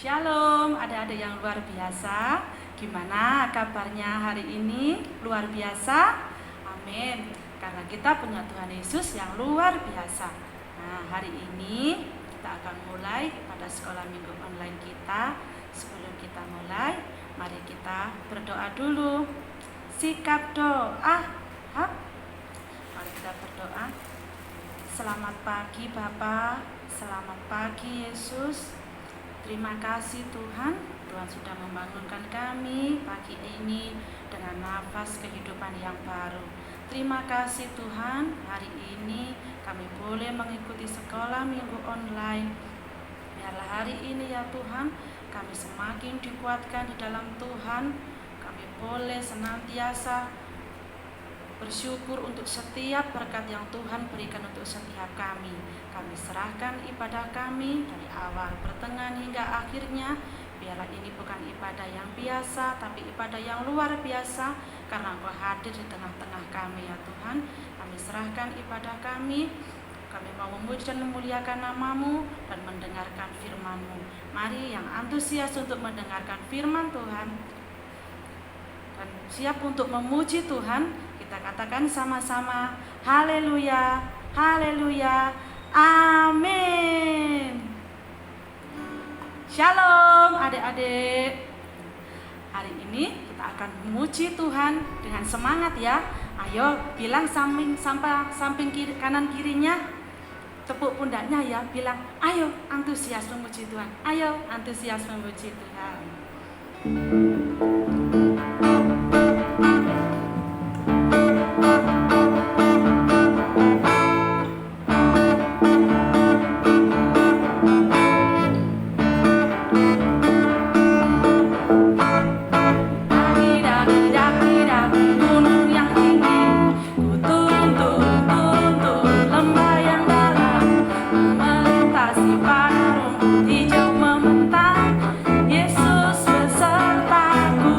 Shalom adik-adik yang luar biasa. Gimana kabarnya hari ini? Luar biasa? Amin. Karena kita punya Tuhan Yesus yang luar biasa. Nah, hari ini kita akan mulai pada sekolah minggu online kita. Sebelum kita mulai, mari kita berdoa dulu. Sikap doa. Mari kita berdoa. Selamat pagi Bapa, selamat pagi Yesus. Terima kasih Tuhan, Tuhan sudah membangunkan kami pagi ini dengan nafas kehidupan yang baru. Terima kasih Tuhan, hari ini kami boleh mengikuti sekolah minggu online. Biarlah hari ini ya Tuhan, kami semakin dikuatkan di dalam Tuhan. Kami boleh senantiasa bersyukur untuk setiap berkat yang Tuhan berikan untuk setiap kami. Kami serahkan ibadah kami dari awal, pertengahan hingga akhirnya. Biarlah ini bukan ibadah yang biasa, tapi ibadah yang luar biasa, karena Engkau hadir di tengah-tengah kami ya Tuhan. Kami serahkan ibadah kami. Kami mau memuji dan memuliakan nama-Mu dan mendengarkan firman-Mu. Mari yang antusias untuk mendengarkan firman Tuhan dan siap untuk memuji Tuhan, kita katakan sama-sama, haleluya, haleluya, amin. Shalom adik-adik. Hari ini kita akan memuji Tuhan dengan semangat ya. Ayo bilang samping kiri, kanan kirinya, tepuk pundaknya ya, bilang ayo antusias memuji Tuhan. Ayo antusias memuji Tuhan. Hijau membentang, Yesus besertaku.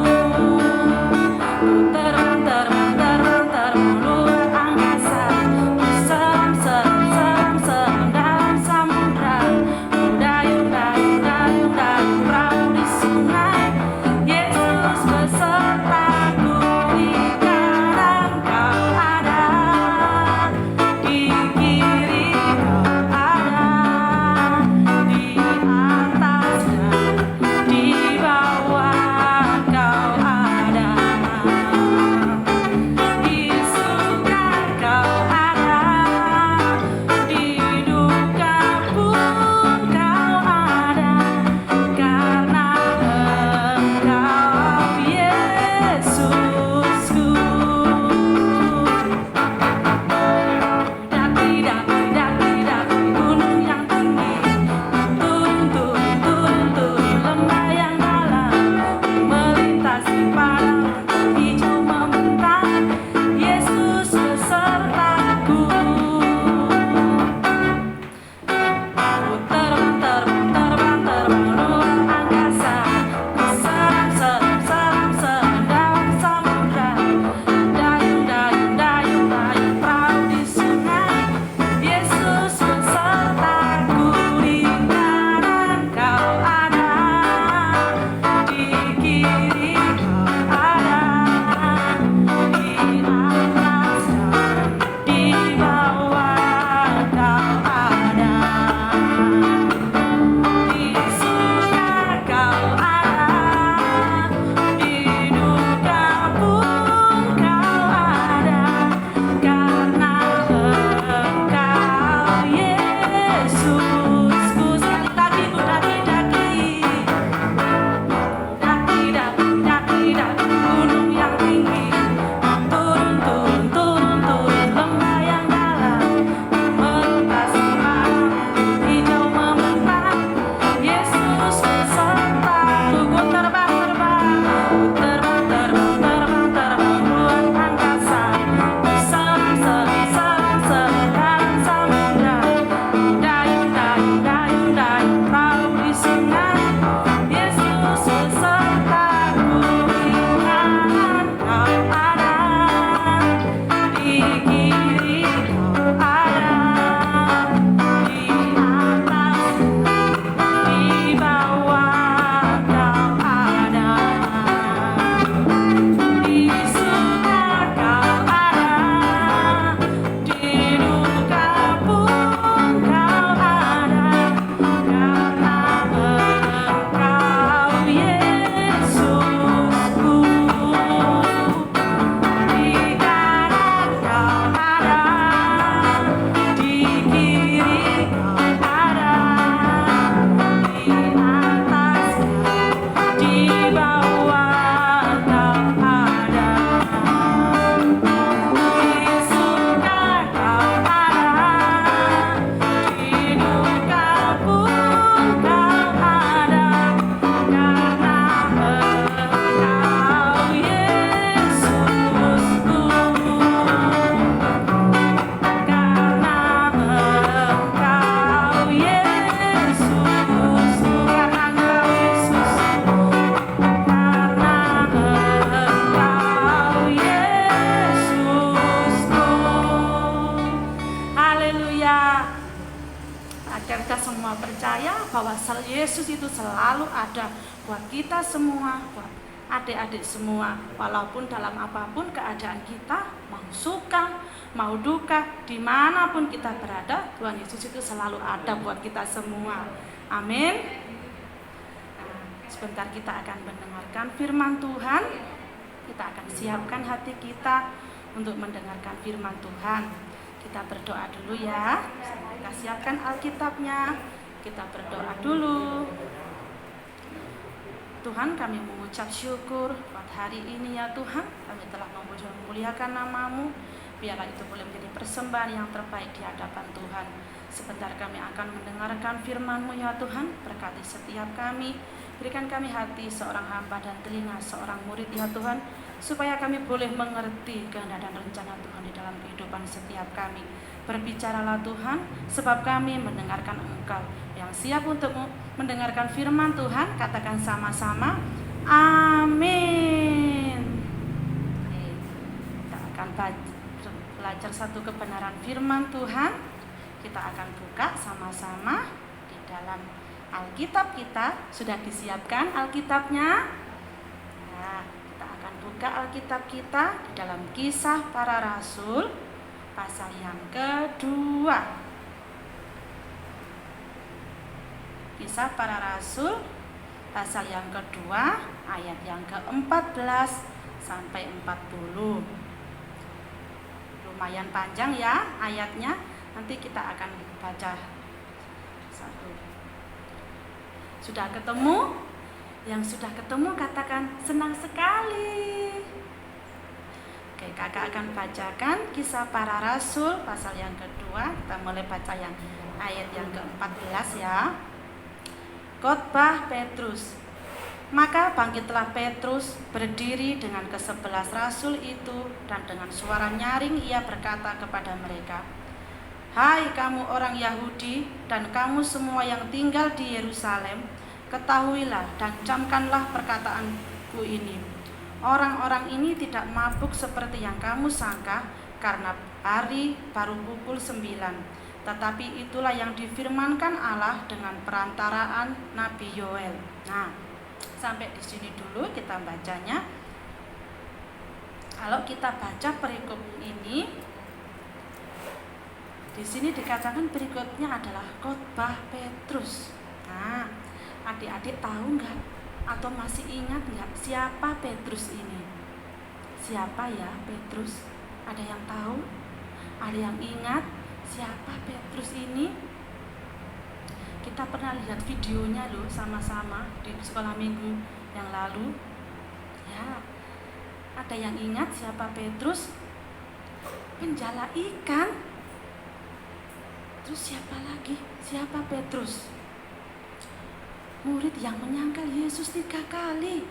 Yesus itu selalu ada buat kita semua, buat adik-adik semua. Walaupun dalam apapun keadaan kita, mau suka, mau duka, dimanapun kita berada, Tuhan Yesus itu selalu ada buat kita semua. Amin. Nah, sebentar kita akan mendengarkan firman Tuhan. Kita akan siapkan hati kita untuk mendengarkan firman Tuhan. Kita berdoa dulu ya. Kita siapkan Alkitabnya. Kita berdoa dulu. Tuhan, kami mengucap syukur buat hari ini ya Tuhan. Kami telah memuliakan nama-Mu. Biarlah itu boleh menjadi persembahan yang terbaik di hadapan Tuhan. Sebentar kami akan mendengarkan firman-Mu ya Tuhan. Berkati setiap kami. Berikan kami hati seorang hamba dan telinga seorang murid ya Tuhan, supaya kami boleh mengerti kehendak dan rencana Tuhan di dalam kehidupan setiap kami. Berbicaralah Tuhan, sebab kami mendengarkan Engkau. Yang siap untuk mendengarkan firman Tuhan, katakan sama-sama, amin. Kita akan belajar satu kebenaran firman Tuhan. Kita akan buka sama-sama di dalam Alkitab kita. Sudah disiapkan Alkitabnya? Nah, kita akan buka Alkitab kita di dalam Kisah Para Rasul pasal yang kedua. Kisah Para Rasul pasal yang kedua, ayat yang ke-14 sampai 40. Lumayan panjang ya ayatnya. Nanti kita akan baca satu. Sudah ketemu? Yang sudah ketemu katakan senang sekali. Oke, kakak akan bacakan Kisah Para Rasul pasal yang kedua. Kita mulai baca yang ayat yang ke-14 ya. Khotbah Petrus. Maka bangkitlah Petrus, berdiri dengan ke-11 rasul itu, dan dengan suara nyaring ia berkata kepada mereka, "Hai kamu orang Yahudi dan kamu semua yang tinggal di Yerusalem, ketahuilah dan camkanlah perkataanku ini. Orang-orang ini tidak mabuk seperti yang kamu sangka, karena hari baru pukul 9. Tetapi itulah yang difirmankan Allah dengan perantaraan Nabi Yoel." Nah, sampai di sini dulu kita bacanya. Kalau kita baca perikop ini, di sini dikatakan berikutnya adalah khotbah Petrus. Nah, adik-adik tahu nggak atau masih ingat nggak siapa Petrus ini? Siapa ya Petrus? Ada yang tahu? Ada yang ingat siapa Petrus ini? Kita pernah lihat videonya loh sama-sama di sekolah minggu yang lalu. Ya, ada yang ingat siapa Petrus? Penjala ikan. Terus siapa lagi? Siapa Petrus? Murid yang menyangkal Yesus 3 kali.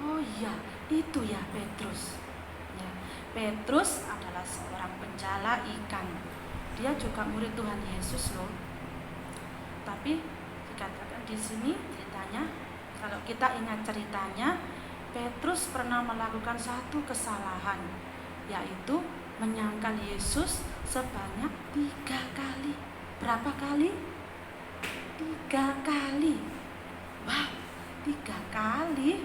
Oh iya, itu ya Petrus. Ya, Petrus adalah seorang penjala ikan. Dia juga murid Tuhan Yesus loh. Tapi dikatakan di sini ceritanya, kalau kita ingat ceritanya, Petrus pernah melakukan satu kesalahan, yaitu menyangkal Yesus sebanyak 3 kali. Berapa kali? 3 kali. Wah, 3 kali.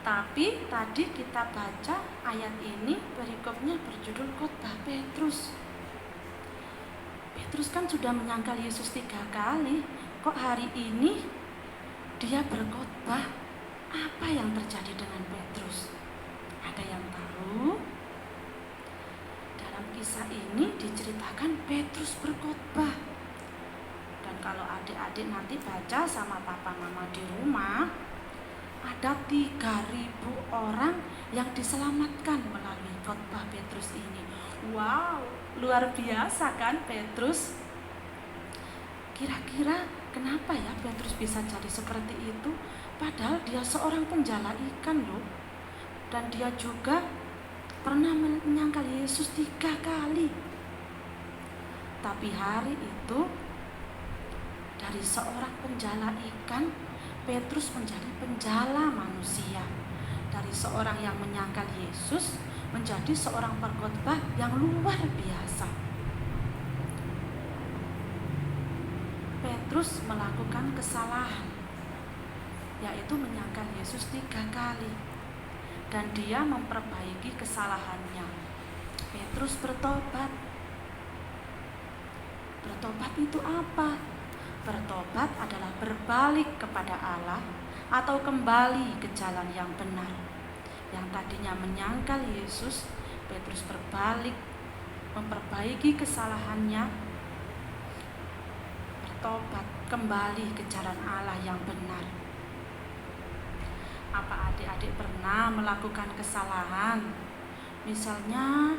Tapi tadi kita baca ayat ini, perikopnya berjudul khotbah Petrus. Petrus kan sudah menyangkal Yesus 3 kali. Kok hari ini dia berkhotbah? Apa yang terjadi dengan Petrus? Ada yang tahu? Dalam kisah ini diceritakan Petrus berkhotbah. Dan kalau adik-adik nanti baca sama papa mama di rumah, ada 3.000 orang yang diselamatkan melalui khotbah Petrus ini. Wow, luar biasa kan Petrus? Kira-kira kenapa ya Petrus bisa jadi seperti itu? Padahal dia seorang penjala ikan loh. Dan dia juga pernah menyangkal Yesus 3 kali. Tapi hari itu, dari seorang penjala ikan, Petrus menjadi penjala manusia. Dari seorang yang menyangkal Yesus menjadi seorang pengkhotbah yang luar biasa. Petrus melakukan kesalahan, yaitu menyangkal Yesus 3 kali, dan dia memperbaiki kesalahannya. Petrus bertobat. Bertobat itu apa? Bertobat adalah berbalik kepada Allah atau kembali ke jalan yang benar. Yang tadinya menyangkal Yesus, Petrus berbalik, memperbaiki kesalahannya, bertobat kembali ke jalan Allah yang benar. Apa adik-adik pernah melakukan kesalahan? Misalnya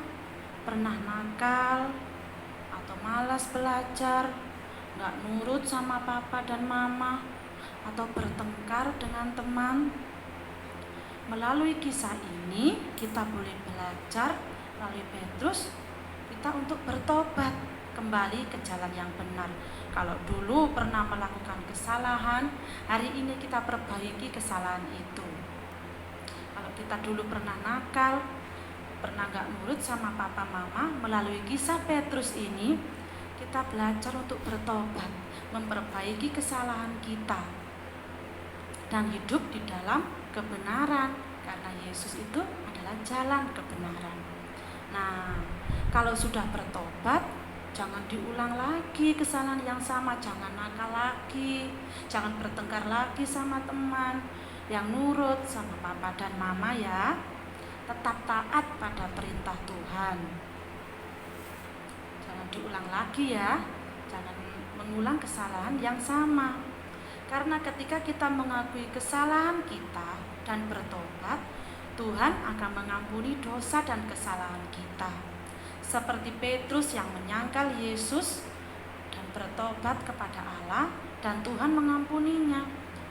pernah nakal atau malas belajar, gak nurut sama papa dan mama, atau bertengkar dengan teman. Melalui kisah ini kita boleh belajar melalui Petrus kita untuk bertobat kembali ke jalan yang benar. Kalau dulu pernah melakukan kesalahan, hari ini kita perbaiki kesalahan itu. Kalau kita dulu pernah nakal, pernah gak nurut sama papa mama, melalui kisah Petrus ini kita belajar untuk bertobat, memperbaiki kesalahan kita, dan hidup di dalam kebenaran, karena Yesus itu adalah jalan kebenaran. Nah, kalau sudah bertobat, jangan diulang lagi kesalahan yang sama, jangan nakal lagi, jangan bertengkar lagi sama teman, yang nurut sama papa dan mama ya. Tetap taat pada perintah Tuhan. Jangan diulang lagi ya, jangan mengulang kesalahan yang sama. Karena ketika kita mengakui kesalahan kita dan bertobat, Tuhan akan mengampuni dosa dan kesalahan kita. Seperti Petrus yang menyangkal Yesus dan bertobat kepada Allah, dan Tuhan mengampuninya.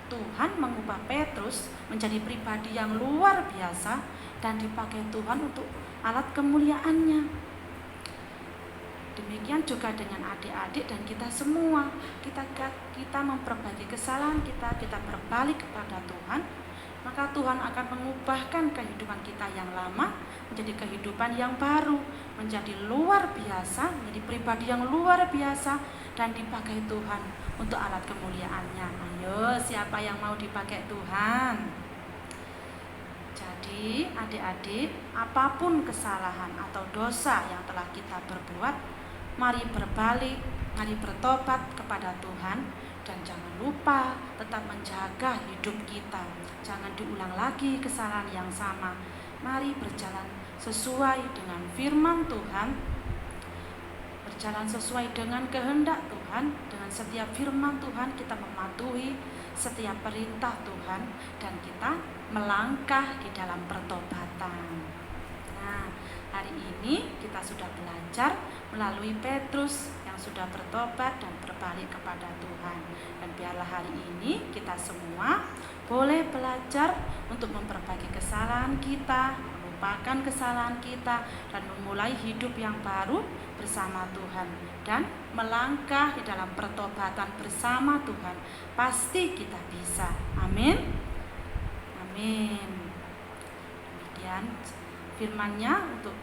Tuhan mengubah Petrus menjadi pribadi yang luar biasa dan dipakai Tuhan untuk alat kemuliaannya. Demikian juga dengan adik-adik dan kita semua. Kita memperbaiki kesalahan kita berbalik kepada Tuhan, maka Tuhan akan mengubahkan kehidupan kita yang lama menjadi kehidupan yang baru, menjadi luar biasa, menjadi pribadi yang luar biasa, dan dipakai Tuhan untuk alat kemuliaannya. Ayo, siapa yang mau dipakai Tuhan? Jadi adik-adik, apapun kesalahan atau dosa yang telah kita berbuat, mari berbalik, mari bertobat kepada Tuhan, dan jangan lupa tetap menjaga hidup kita. Jangan diulang lagi kesalahan yang sama. Mari berjalan sesuai dengan firman Tuhan, berjalan sesuai dengan kehendak Tuhan. Dengan setiap firman Tuhan kita mematuhi setiap perintah Tuhan, dan kita melangkah di dalam pertobatan. Nah, hari ini kita sudah belajar melalui Petrus yang sudah bertobat dan berbalik kepada Tuhan. Dan biarlah hari ini kita semua boleh belajar untuk memperbaiki kesalahan kita, melupakan kesalahan kita, dan memulai hidup yang baru bersama Tuhan, dan melangkah di dalam pertobatan bersama Tuhan. Pasti kita bisa. Amin. Amin. Demikian firman-Nya untuk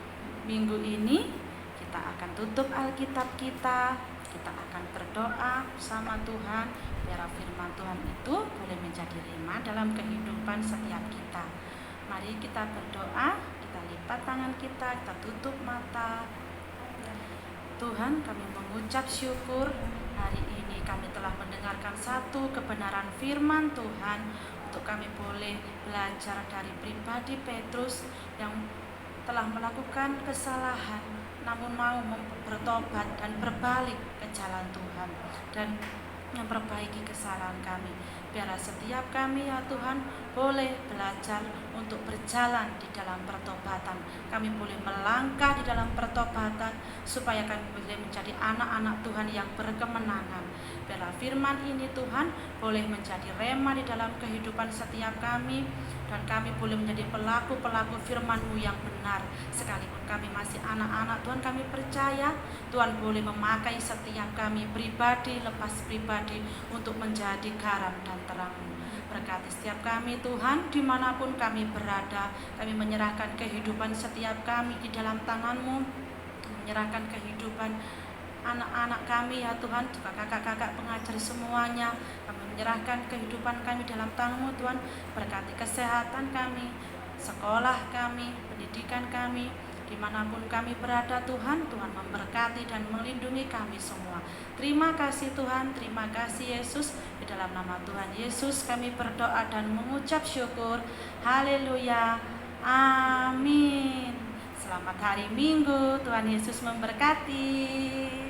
minggu ini. Kita akan tutup Alkitab kita akan berdoa sama Tuhan, biar firman Tuhan itu boleh menjadi rema dalam kehidupan setiap kita. Mari kita berdoa, kita lipat tangan kita tutup mata. Tuhan, kami mengucap syukur hari ini kami telah mendengarkan satu kebenaran firman Tuhan, untuk kami boleh belajar dari pribadi Petrus yang telah melakukan kesalahan, namun mau bertobat dan berbalik ke jalan Tuhan dan memperbaiki kesalahan kami. Biarlah setiap kami ya Tuhan boleh belajar untuk berjalan di dalam pertobatan. Kami boleh melangkah di dalam pertobatan supaya kami boleh menjadi anak-anak Tuhan yang berkemenangan. Biarlah firman ini Tuhan boleh menjadi rema di dalam kehidupan setiap kami, dan kami boleh menjadi pelaku-pelaku firman-Mu yang benar. Sekalipun kami masih anak-anak Tuhan, kami percaya Tuhan boleh memakai setiap kami pribadi lepas pribadi untuk menjadi garam dan terang-Mu. Berkati setiap kami Tuhan, dimanapun kami berada. Kami menyerahkan kehidupan setiap kami di dalam tangan-Mu, menyerahkan kehidupan anak-anak kami ya Tuhan, juga kakak-kakak pengajar semuanya. Kami menyerahkan kehidupan kami dalam tangan-Mu Tuhan. Berkati kesehatan kami, sekolah kami, pendidikan kami, dimanapun kami berada Tuhan, Tuhan memberkati dan melindungi kami semua. Terima kasih Tuhan, terima kasih Yesus. Di dalam nama Tuhan Yesus kami berdoa dan mengucap syukur. Haleluya, amin. Selamat hari Minggu, Tuhan Yesus memberkati.